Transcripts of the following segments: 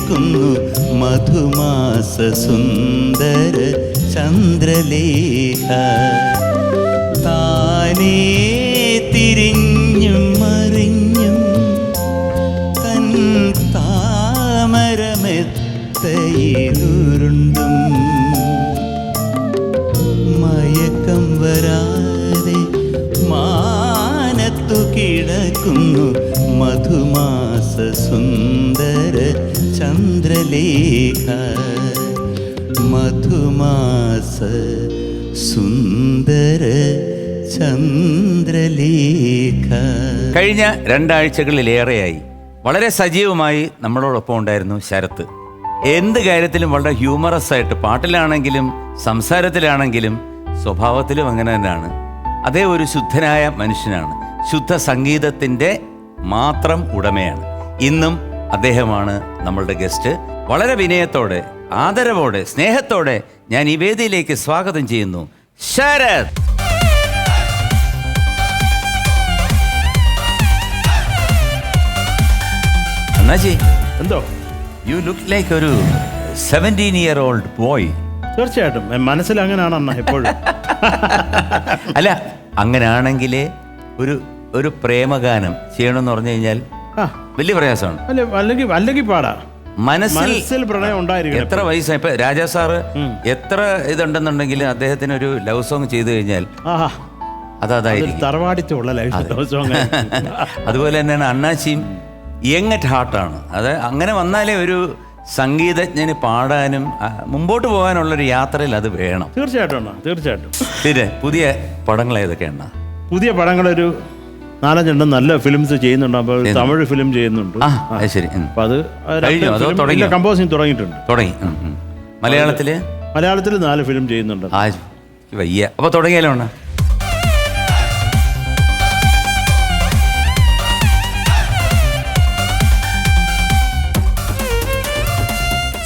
കിടക്കുന്നു മധുമാസ സുന്ദര ചന്ദ്രലേഖ. താനേ തിരിഞ്ഞും മറിഞ്ഞും തൻ താമരമെത്തയിലുരുണ്ടും മയക്കം വരാതെ മാനത്തു കിടക്കുന്നു മധുമാസ സുന്ദര ചന്ദ്രലേഖ. മധുമാസ സുന്ദര ചന്ദ്രലേഖ. കഴിഞ്ഞ 2 ആഴ്ചകളിലേറെയായി വളരെ സജീവമായി നമ്മളോടൊപ്പം ഉണ്ടായിരുന്നു ശരത്ത്. എന്ത് കാര്യത്തിലും വളരെ ഹ്യൂമറസ് ആയിട്ട്, പാട്ടിലാണെങ്കിലും സംസാരത്തിലാണെങ്കിലും സ്വഭാവത്തിലും അങ്ങനെ തന്നെയാണ്. അതേ ഒരു ശുദ്ധനായ മനുഷ്യനാണ്. ശുദ്ധ സംഗീതത്തിൻ്റെ മാത്രം ഉടമയാണ്. ഇന്നും അദ്ദേഹമാണ് നമ്മളുടെ ഗസ്റ്റ്. വളരെ വിനയത്തോടെ, ആദരവോടെ, സ്നേഹത്തോടെ ഞാൻ ഈ വേദിയിലേക്ക് സ്വാഗതം ചെയ്യുന്നു ശരത്. അണ്ണാജി, എന്തോ യു ലുക്ക് ലൈക്ക് ഒരു 17-year-old ബോയ്. തീർച്ചയായിട്ടും മനസ്സിൽ അങ്ങനെയാണ് അണ്ണ എപ്പോഴും. അല്ല, അങ്ങനെയാണെങ്കിലേ ഒരു പ്രേമഗാനം ചെയ്യണമെന്ന് പറഞ്ഞു കഴിഞ്ഞാൽ വലിയ പ്രയാസമാണ്. അല്ലെങ്കിൽ പാടാ. മനസ്സിൽ പ്രണയം ഉണ്ടായിരിക്കും. എത്ര വയസ്സായി ഇപ്പൊ രാജാ സാറ് എത്ര ഇതുണ്ടെന്നുണ്ടെങ്കിൽ അദ്ദേഹത്തിന് ഒരു ലവ് സോങ് ചെയ്തു കഴിഞ്ഞാൽ അതായിരിക്കും തറവാടിത്തുള്ള ലവ് സോങ്. അതുപോലെ തന്നെയാണ് അണ്ണാച്ചിയും യങ് അറ്റ് ഹാർട്ടാണ്. അത് അങ്ങനെ വന്നാലേ ഒരു സംഗീതജ്ഞന് പാടാനും മുമ്പോട്ട് പോകാനുള്ളൊരു യാത്രയിൽ അത് വേണം. തീർച്ചയായിട്ടും. പിന്നെ പുതിയ പടങ്ങൾ ഏതൊക്കെയാണ്? പുതിയ പടങ്ങളൊരു 4-5 നല്ല ഫിലിംസ് ചെയ്യുന്നുണ്ട്. അപ്പോൾ തമിഴ് ഫിലിം ചെയ്യുന്നുണ്ട്. ശരി. അപ്പൊ അത് കമ്പോസിങ് തുടങ്ങി. മലയാളത്തിൽ 4 ഫിലിം ചെയ്യുന്നുണ്ട്. വയ്യ. അപ്പൊ തുടങ്ങിയാലോ?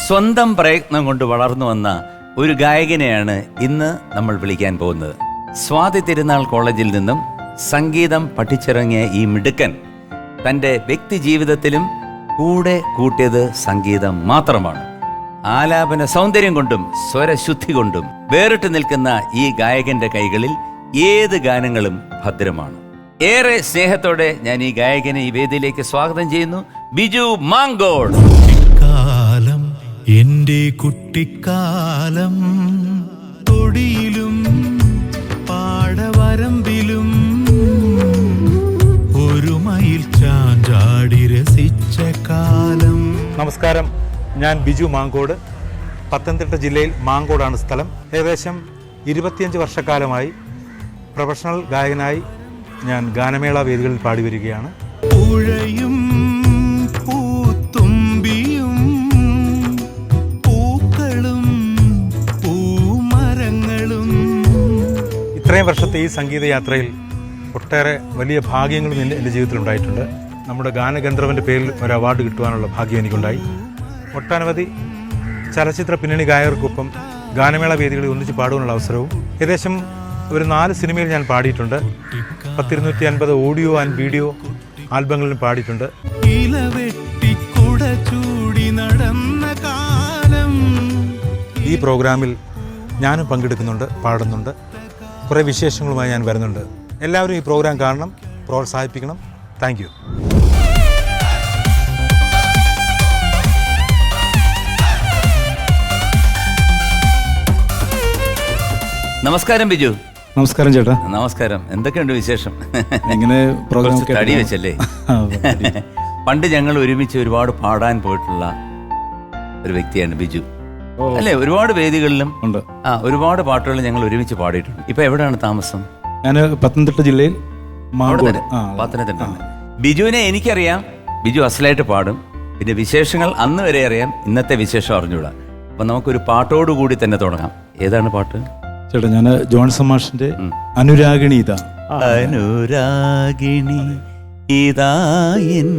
സ്വന്തം പ്രയത്നം കൊണ്ട് വളർന്നു വന്ന ഒരു ഗായകനെയാണ് ഇന്ന് നമ്മൾ വിളിക്കാൻ പോകുന്നത്. സ്വാതി തിരുനാൾ കോളേജിൽ നിന്നും സംഗീതം പഠിച്ചിറങ്ങിയ ഈ മിടുക്കൻ തൻ്റെ വ്യക്തി ജീവിതത്തിലും കൂടെ കൂട്ടിയത് സംഗീതം മാത്രമാണ്. ആലാപന സൗന്ദര്യം കൊണ്ടും സ്വരശുദ്ധി കൊണ്ടും വേറിട്ട് നിൽക്കുന്ന ഈ ഗായകന്റെ കൈകളിൽ ഏത് ഗാനങ്ങളും ഭദ്രമാണ്. ഏറെ സ്നേഹത്തോടെ ഞാൻ ഈ ഗായകനെ ഈ വേദിയിലേക്ക് സ്വാഗതം ചെയ്യുന്നു. ബിജു മാങ്കോട്. എന്റെ കുട്ടിക്കാലം തൊടിയിലും പാടവരമ്പിലും ഒരു മയിൽ ചാഞ്ചാടി രസിച്ച കാലം. നമസ്കാരം, ഞാൻ ബിജു മാങ്കോട്. പത്തനംതിട്ട ജില്ലയിൽ മാങ്കോടാണ് സ്ഥലം. ഏകദേശം 25 വർഷക്കാലമായി പ്രൊഫഷണൽ ഗായകനായി ഞാൻ ഗാനമേള വേദികളിൽ പാടി വരികയാണ്. പുഴയും പൂത്തുമ്പിയും പൂക്കളും പൂമരങ്ങളും. ഇത്രയും വർഷത്തെ ഈ സംഗീതയാത്രയിൽ ഒട്ടേറെ വലിയ ഭാഗ്യങ്ങളും എൻ്റെ ജീവിതത്തിൽ ഉണ്ടായിട്ടുണ്ട്. നമ്മുടെ ഗാനഗന്ധർവൻ്റെ പേരിൽ ഒരു അവാർഡ് കിട്ടുവാനുള്ള ഭാഗ്യം എനിക്കുണ്ടായി. ഒട്ടനവധി ചലച്ചിത്ര പിന്നണി ഗായകർക്കൊപ്പം ഗാനമേള വേദികളിൽ ഒന്നിച്ച് പാടുവാനുള്ള അവസരവും ഏകദേശം ഒരു 4 സിനിമയിൽ ഞാൻ പാടിയിട്ടുണ്ട്. 1250 ഓഡിയോ ആൻഡ് വീഡിയോ ആൽബങ്ങളിലും പാടിയിട്ടുണ്ട്. ഈ പ്രോഗ്രാമിൽ ഞാനും പങ്കെടുക്കുന്നുണ്ട്, പാടുന്നുണ്ട്. കുറേ വിശേഷങ്ങളുമായി ഞാൻ വരുന്നുണ്ട്. എല്ലാവരും ഈ പ്രോഗ്രാം കാണണം, പ്രോത്സാഹിപ്പിക്കണം. Thank you. നമസ്കാരം ബിജു. നമസ്കാരം ചേട്ടാ. നമസ്കാരം. എന്തൊക്കെയുണ്ട് വിശേഷം? ഇങ്ങനെ തടി വെച്ചല്ലേ? പണ്ട് ഞങ്ങൾ ഒരുമിച്ച് ഒരുപാട് പാടാൻ പോയിട്ടുള്ള ഒരു വ്യക്തിയാണ് ബിജു അല്ലേ? ഒരുപാട് വേദികളിലും ഉണ്ട്. ഒരുപാട് പാട്ടുകൾ ഞങ്ങൾ ഒരുമിച്ച് പാടിയിട്ടുണ്ട്. ഇപ്പൊ എവിടെയാണ് താമസം? ഞാൻ പത്തനംതിട്ട ജില്ലയിൽ പത്തനംതിട്ട. ബിജുവിനെ എനിക്കറിയാം. ബിജു അസലായിട്ട് പാടും. പിന്നെ വിശേഷങ്ങൾ അന്ന് വരെ അറിയാം, ഇന്നത്തെ വിശേഷം അറിഞ്ഞൂടാ. അപ്പൊ നമുക്കൊരു പാട്ടോടുകൂടി തന്നെ തുടങ്ങാം. ഏതാണ് പാട്ട് ചേട്ടാ? ഞാൻ ജോൺസൺ മാഷിന്റെ അനുരാഗിണി ഇതാ. അനുരാഗിണി ഇതായൻ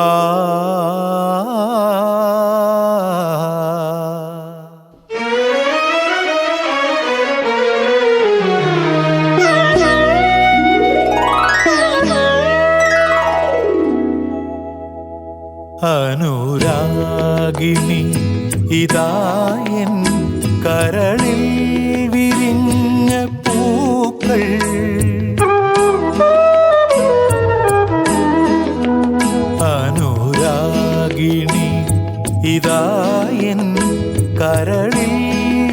ആ അനുരാഗിണി ഇതായൻ കരളിൽ വിരിഞ്ഞ പൂക്കൾ. അനുരാഗിണി ഇതായൻ കരളിൽ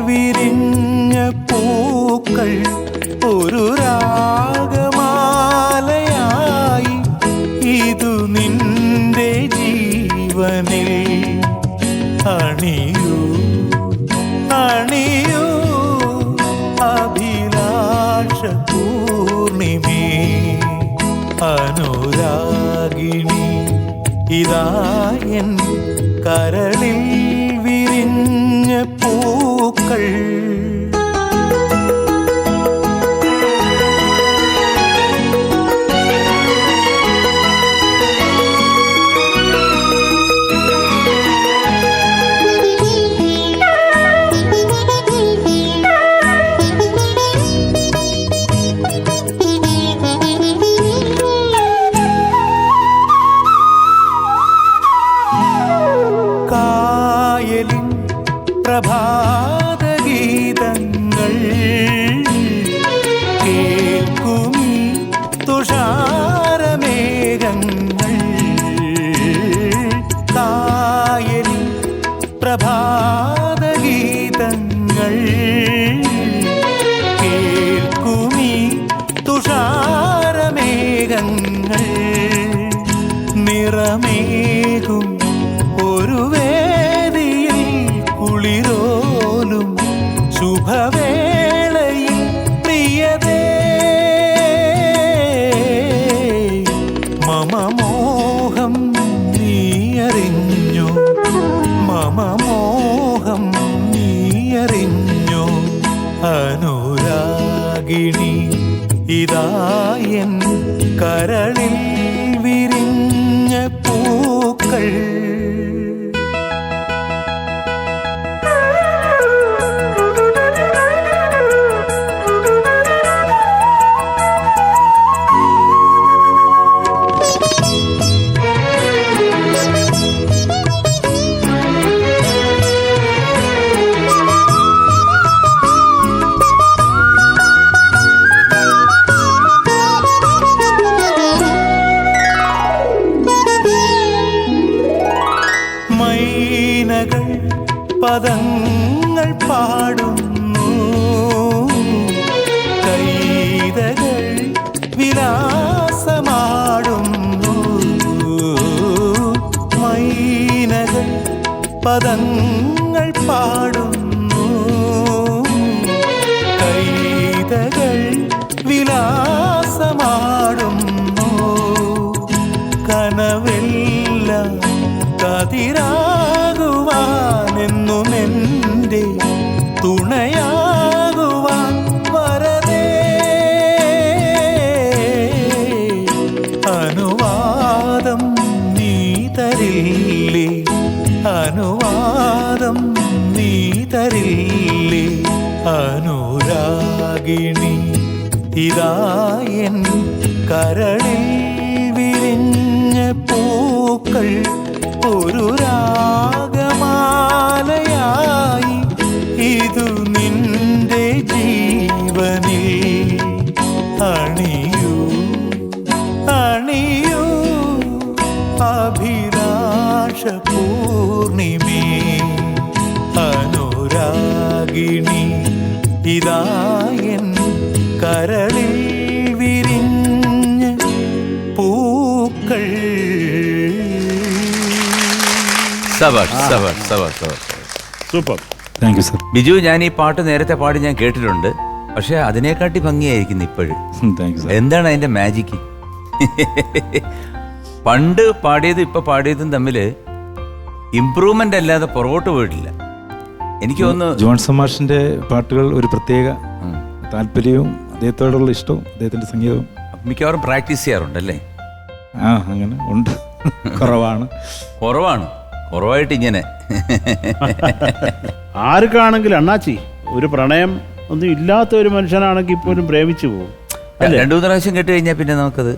വിരിഞ്ഞ പൂക്കൾ ഒരു രാഗമാലയായി ഇതു നിന്റെ ജീവനിൽ അണിയൂ അണിയൂ അഭിലാഷ പൂർണിമേ. അനുരാഗിണി ഇതായൻ കരളിൽ വിരിഞ്ഞ പൂക്കൾ. കായലിൻ പ്രഭാതഗീതങ്ങൾ കേൾക്കുമീ തുഷാരമേഘങ്ങൾ. കായലിൻ പ്രഭാതഗീതങ്ങൾ കേൾക്കുമീ തുഷാരമേഘങ്ങൾ. നിറമേകും ഒരു വേദിയിൽ കുളിരോലും ശുഭവേളയിൽ പ്രിയതേ. മമ മോഹം നീ അറിഞ്ഞു, മമ മോഹം നീ അറിഞ്ഞു. അനുരാഗിണി ഇതായൻ കരളിൽ വിരിഞ്ഞ പൂക്കൾ. മൈനകൾ പദങ്ങൾ പാടുന്നു, കൈതകൾ വിലാസമാടുന്നു. മൈനകൾ പദങ്ങൾ പാടുന്നു, കൈതകൾ വിലാസമാടുന്നു. കനവെല്ലാം കതിരാകുവാനെന്നും എൻ്റെ തുണയാകുവാൻ വരദേ. അനുവാദം നീ തരില്ലേ, അനുവാദം നീ തരില്ലേ. അനുരാഗിണി ഇതായൻ കരളിൽ വിരിഞ്ഞ പൂക്കൾ ഒരു രാഗമാലയായി ഇതു നിന്റെ ജീവനിൽ അണിയൂ അണിയൂ അഭിലാഷ പൂർണിമേ. അനുരാഗിണി ഇതായൻ കരളിൽ വിരിഞ്ഞ പൂക്കൾ. സബാഷ് സബാഷ് സബാഷ് സബാഷ്. Super. Thank you sir. Biju, ഞാൻ ഈ പാട്ട് നേരത്തെ പാടി ഞാൻ കേട്ടിട്ടുണ്ട്, പക്ഷെ അതിനെക്കാട്ടി ഭംഗിയായിരിക്കുന്നു ഇപ്പോഴും. Thank you sir. എന്താണ് അതിന്റെ മാജിക്ക്? പണ്ട് പാടിയതും ഇപ്പൊ പാടിയതും തമ്മിൽ ഇംപ്രൂവ്മെന്റ് അല്ലാതെ പുറകോട്ട് പോയിട്ടില്ല. എനിക്ക് തോന്നുന്നു ജോൺസൺ മാഷിന്റെ പാട്ടുകൾ ഒരു പ്രത്യേക താല്പര്യവും അദ്ദേഹത്തോടുള്ള ഇഷ്ടവും അദ്ദേഹത്തിന്റെ സംഗീതവും മിക്കവാറും പ്രാക്ടീസ് ചെയ്യാറുണ്ടല്ലേ? അങ്ങനെ ഉണ്ട്. കുറവാണ് കുറവായിട്ട് ഇങ്ങനെ. ആർക്കാണെങ്കിലും അണ്ണാച്ചി ഒരു പ്രണയം ഒന്നും ഇല്ലാത്ത ഒരു മനുഷ്യനാണെങ്കിൽ പോലും പ്രേമിച്ചു പോകും. 2-3 പ്രാവശ്യം കേട്ട് കഴിഞ്ഞാൽ പിന്നെ നമുക്കത്